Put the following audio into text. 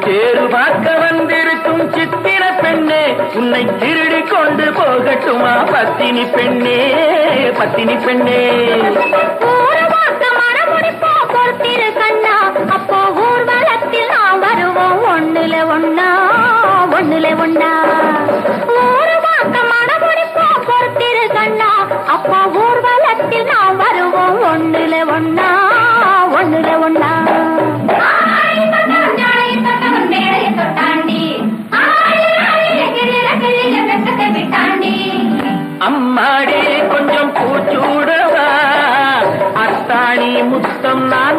தேரு பார்க்க வந்திருக்கும் சித்திர பெண்ணே, உன்னை திருடி கொண்டு போகட்டுமா பத்தினி பெண்ணே, பத்தினி பெண்ணே. பொறுத்திரு கண்ணா, அப்போ ஊர்வலத்தில் நாம் வருவோம் ஒண்ணுல ஒண்ணா, ஒண்ணுல ஒண்ணா. ஊர்வாக்க மனமுடிப்போம் பொறுத்திரு கண்ணா, அப்போ ஊர்வலத்தில் நாம் வருவோம் ஒண்ணுல ஒண்ணா, ஒண்ணுல ஒண்ணா. அம்மாடி கொஞ்சம் பூச்சூடவா, அத்தாணி முத்தம் நான்